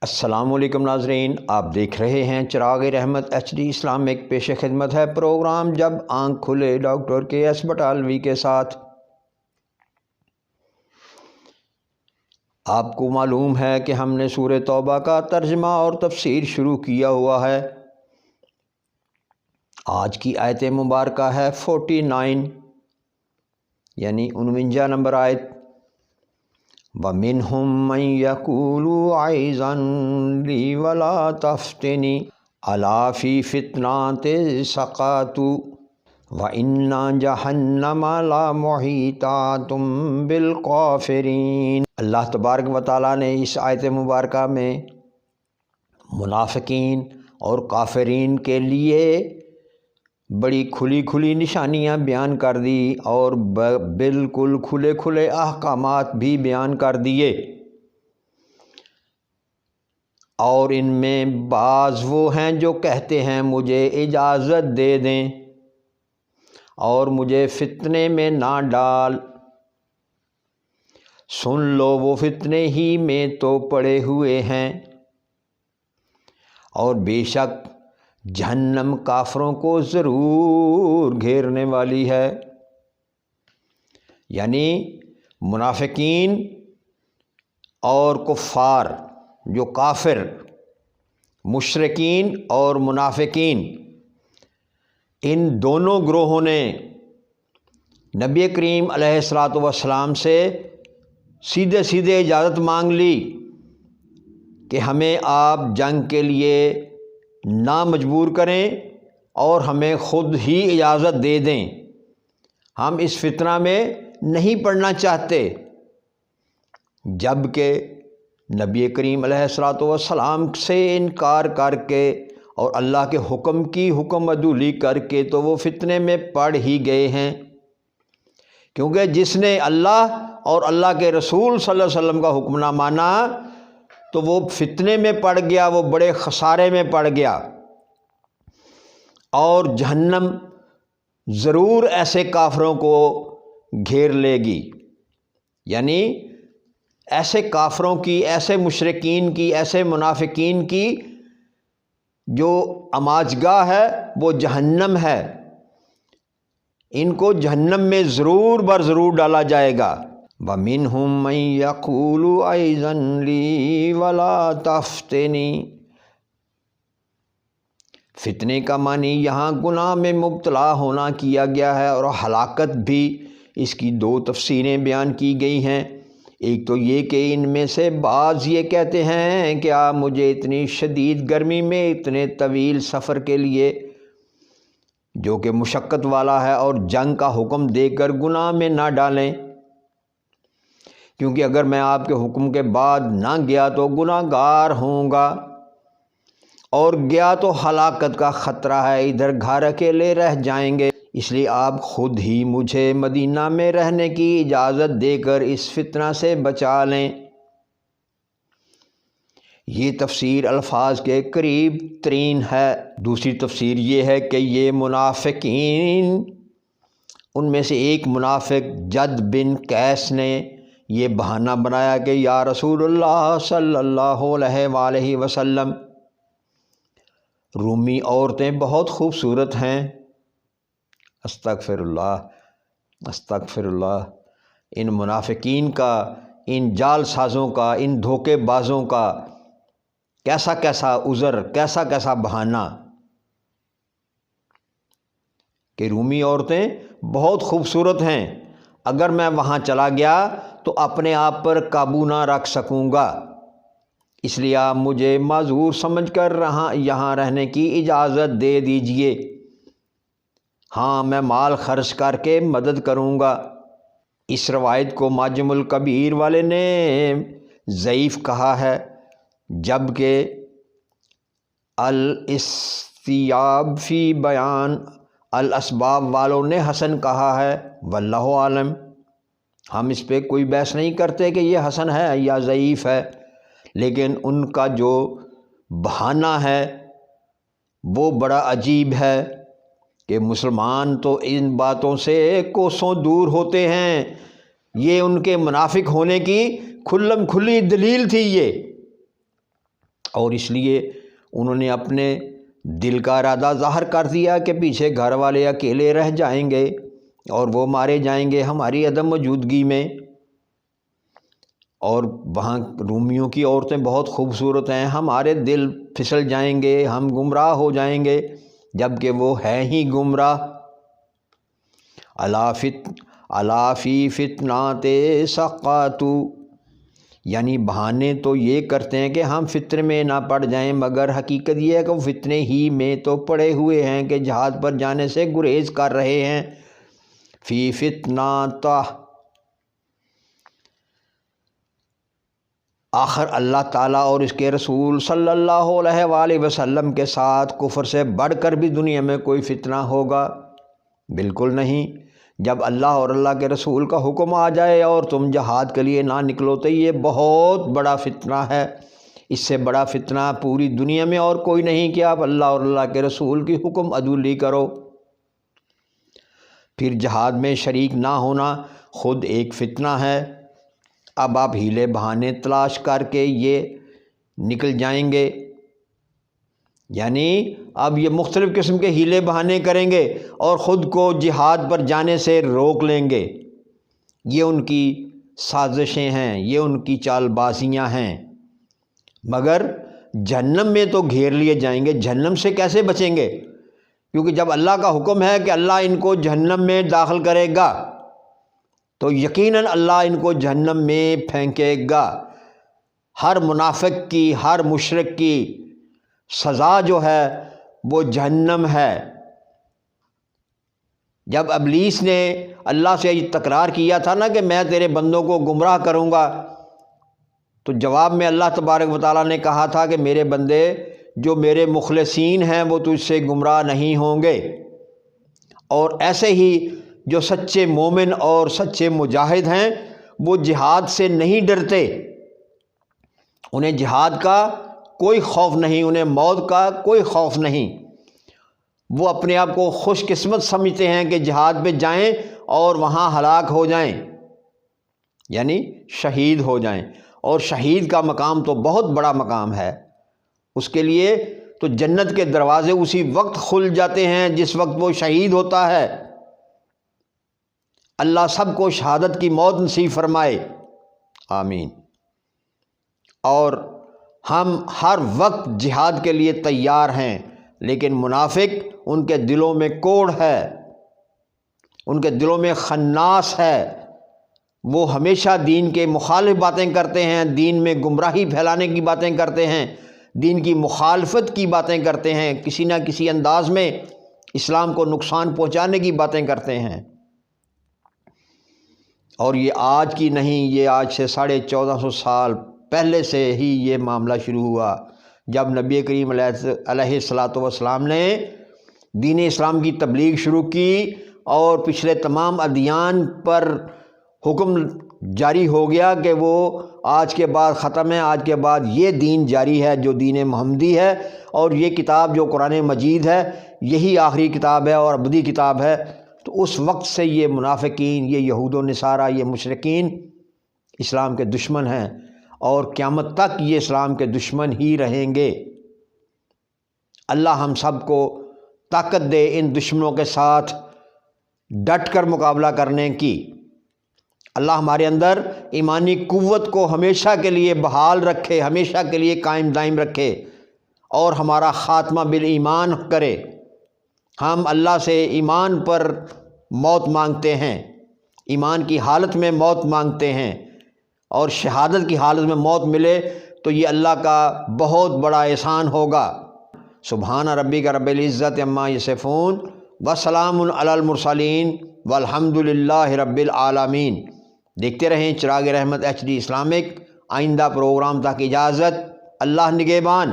السلام علیکم ناظرین، آپ دیکھ رہے ہیں چراغ رحمت HD اسلامک پیش خدمت ہے پروگرام جب آنکھ کھلے ڈاکٹر KS بٹالوی کے ساتھ۔ آپ کو معلوم ہے کہ ہم نے سورہ توبہ کا ترجمہ اور تفسیر شروع کیا ہوا ہے۔ آج کی آیت مبارکہ ہے 49 یعنی 49 نمبر آیت۔ وَمِنْهُمْ مَنْ يَقُولُ عَيْذًا لِي وَلَا تَفْتِنِي أَلَا فِي فِتْنَةٍ سَقَطُوا وَإِنَّ جَهَنَّمَ لَمُحِيطَةٌ بِالْكَافِرِينَ۔ اللہ تبارک و تعالیٰ نے اس آیت مبارکہ میں منافقین اور کافرین کے لیے بڑی کھلی نشانیاں بیان کر دی اور بالکل کھلے احکامات بھی بیان کر دیے، اور ان میں بعض وہ ہیں جو کہتے ہیں مجھے اجازت دے دیں اور مجھے فتنے میں نہ ڈال۔ سن لو وہ فتنے ہی میں تو پڑے ہوئے ہیں، اور بے شک جہنم کافروں کو ضرور گھیرنے والی ہے۔ یعنی منافقین اور کفار، جو کافر مشرکین اور منافقین، ان دونوں گروہوں نے نبی کریم علیہ الصلاۃ والسلام سے سیدھے اجازت مانگ لی کہ ہمیں آپ جنگ کے لیے نہ مجبور کریں اور ہمیں خود ہی اجازت دے دیں، ہم اس فتنہ میں نہیں پڑنا چاہتے۔ جب کہ نبی کریم علیہ الصلاۃ والسلام سے انکار کر کے اور اللہ کے حکم کی حکم عدولی کر کے تو وہ فتنے میں پڑ ہی گئے ہیں، کیونکہ جس نے اللہ اور اللہ کے رسول صلی اللہ علیہ وسلم کا حکم نہ مانا تو وہ فتنے میں پڑ گیا، وہ بڑے خسارے میں پڑ گیا، اور جہنم ضرور ایسے کافروں کو گھیر لے گی۔ یعنی ایسے کافروں کی، ایسے مشرکین کی، ایسے منافقین کی جو اماجگاہ ہے وہ جہنم ہے، ان کو جہنم میں ضرور بر ضرور ڈالا جائے گا۔ وَمِنْهُمْ مَنْ يَقُولُ أَيْذًا لِي وَلَا تَفْتِنِي۔ فتنے کا معنی یہاں گناہ میں مبتلا ہونا کیا گیا ہے، اور ہلاکت بھی اس کی دو تفسیریں بیان کی گئی ہیں۔ ایک تو یہ کہ ان میں سے بعض یہ کہتے ہیں کہ آپ مجھے اتنی شدید گرمی میں اتنے طویل سفر کے لیے جو کہ مشقت والا ہے اور جنگ کا حکم دے کر گناہ میں نہ ڈالیں، کیونکہ اگر میں آپ کے حکم کے بعد نہ گیا تو گناہ گار ہوں گا، اور گیا تو ہلاکت کا خطرہ ہے، ادھر گھر اکیلے رہ جائیں گے، اس لیے آپ خود ہی مجھے مدینہ میں رہنے کی اجازت دے کر اس فتنہ سے بچا لیں۔ یہ تفسیر الفاظ کے قریب ترین ہے۔ دوسری تفسیر یہ ہے کہ یہ منافقین، ان میں سے ایک منافق جد بن قیس نے یہ بہانہ بنایا کہ یا رسول اللہ صلی اللہ علیہ وآلہ وسلم، رومی عورتیں بہت خوبصورت ہیں۔ استغفر اللہ۔ ان منافقین کا، ان جال سازوں کا، ان دھوکے بازوں کا کیسا عذر، کیسا بہانہ کہ رومی عورتیں بہت خوبصورت ہیں، اگر میں وہاں چلا گیا تو اپنے آپ پر قابو نہ رکھ سکوں گا، اس لیے آپ مجھے معذور سمجھ کر یہاں رہنے کی اجازت دے دیجئے۔ ہاں، میں مال خرچ کر کے مدد کروں گا۔ اس روایت کو معجم الکبیر والے نے ضعیف کہا ہے، جبکہ الاستیاب فی بیان الاسباب والوں نے حسن کہا ہے، واللہ عالم۔ ہم اس پہ کوئی بحث نہیں کرتے کہ یہ حسن ہے یا ضعیف ہے، لیکن ان کا جو بہانہ ہے وہ بڑا عجیب ہے کہ مسلمان تو ان باتوں سے کوسوں دور ہوتے ہیں، یہ ان کے منافق ہونے کی کھلم کھلی دلیل تھی۔ یہ اور اس لیے انہوں نے اپنے دل کا ارادہ ظاہر کر دیا کہ پیچھے گھر والے اکیلے رہ جائیں گے اور وہ مارے جائیں گے ہماری عدم موجودگی میں۔ اور وہاں رومیوں کی عورتیں بہت خوبصورت ہیں، ہمارے دل پھسل جائیں گے، ہم گمراہ ہو جائیں گے، جبکہ وہ ہے ہی گمراہ۔ الا فی فتنات سقطوا، یعنی بہانے تو یہ کرتے ہیں کہ ہم فتنے میں نہ پڑ جائیں، مگر حقیقت یہ ہے کہ وہ فتنے ہی میں تو پڑے ہوئے ہیں کہ جہاد پر جانے سے گریز کر رہے ہیں۔ فی فتنات، آخر اللہ تعالیٰ اور اس کے رسول صلی اللہ علیہ وآلہ وسلم کے ساتھ کفر سے بڑھ کر بھی دنیا میں کوئی فتنہ ہوگا؟ بالکل نہیں۔ جب اللہ اور اللہ کے رسول کا حکم آ جائے اور تم جہاد کے لیے نہ نکلو تو یہ بہت بڑا فتنہ ہے۔ اس سے بڑا فتنہ پوری دنیا میں اور کوئی نہیں کہ آپ اللہ اور اللہ کے رسول کی حکم عدولی کرو۔ پھر جہاد میں شریک نہ ہونا خود ایک فتنہ ہے۔ اب آپ ہیلے بہانے تلاش کر کے یہ نکل جائیں گے، یعنی اب یہ مختلف قسم کے ہیلے بہانے کریں گے اور خود کو جہاد پر جانے سے روک لیں گے۔ یہ ان کی سازشیں ہیں، یہ ان کی چال بازیاں ہیں، مگر جہنم میں تو گھیر لیے جائیں گے۔ جہنم سے کیسے بچیں گے؟ کیونکہ جب اللہ کا حکم ہے کہ اللہ ان کو جہنم میں داخل کرے گا تو یقیناً اللہ ان کو جہنم میں پھینکے گا۔ ہر منافق کی، ہر مشرک کی سزا جو ہے وہ جہنم ہے۔ جب ابلیس نے اللہ سے یہ تکرار کیا تھا نا کہ میں تیرے بندوں کو گمراہ کروں گا، تو جواب میں اللہ تبارک و تعالیٰ نے کہا تھا کہ میرے بندے جو میرے مخلصین ہیں وہ تجھ سے گمراہ نہیں ہوں گے، اور ایسے ہی جو سچے مومن اور سچے مجاہد ہیں وہ جہاد سے نہیں ڈرتے، انہیں جہاد کا کوئی خوف نہیں، انہیں موت کا کوئی خوف نہیں۔ وہ اپنے آپ کو خوش قسمت سمجھتے ہیں کہ جہاد پہ جائیں اور وہاں ہلاک ہو جائیں، یعنی شہید ہو جائیں، اور شہید کا مقام تو بہت بڑا مقام ہے۔ اس کے لیے تو جنت کے دروازے اسی وقت کھل جاتے ہیں جس وقت وہ شہید ہوتا ہے۔ اللہ سب کو شہادت کی موت نصیب فرمائے، آمین۔ اور ہم ہر وقت جہاد کے لیے تیار ہیں، لیکن منافق ان کے دلوں میں کوڑ ہے، ان کے دلوں میں خناس ہے، وہ ہمیشہ دین کے مخالف باتیں کرتے ہیں، دین میں گمراہی پھیلانے کی باتیں کرتے ہیں، دین کی مخالفت کی باتیں کرتے ہیں، کسی نہ کسی انداز میں اسلام کو نقصان پہنچانے کی باتیں کرتے ہیں۔ اور یہ آج کی نہیں، یہ آج سے 1450 سال پہلے سے ہی یہ معاملہ شروع ہوا، جب نبی کریم علیہ الصلاۃ والسلام نے دین اسلام کی تبلیغ شروع کی اور پچھلے تمام ادیان پر حکم جاری ہو گیا کہ وہ آج کے بعد ختم ہے، آج کے بعد یہ دین جاری ہے جو دین محمدی ہے، اور یہ کتاب جو قرآن مجید ہے یہی آخری کتاب ہے اور ابدی کتاب ہے۔ تو اس وقت سے یہ منافقین، یہ یہود و نصارہ، یہ مشرکین اسلام کے دشمن ہیں، اور قیامت تک یہ اسلام کے دشمن ہی رہیں گے۔ اللہ ہم سب کو طاقت دے ان دشمنوں کے ساتھ ڈٹ کر مقابلہ کرنے کی۔ اللہ ہمارے اندر ایمانی قوت کو ہمیشہ کے لیے بحال رکھے، ہمیشہ کے لیے قائم دائم رکھے، اور ہمارا خاتمہ بالایمان کرے۔ ہم اللہ سے ایمان پر موت مانگتے ہیں، ایمان کی حالت میں موت مانگتے ہیں، اور شہادت کی حالت میں موت ملے تو یہ اللہ کا بہت بڑا احسان ہوگا۔ سبحان ربک رب العزت عما یصفون وسلام علی المرسلین والحمد للہ رب العالمین۔ دیکھتے رہیں چراغ رحمت HD اسلامک۔ آئندہ پروگرام تک اجازت، اللہ نگہبان۔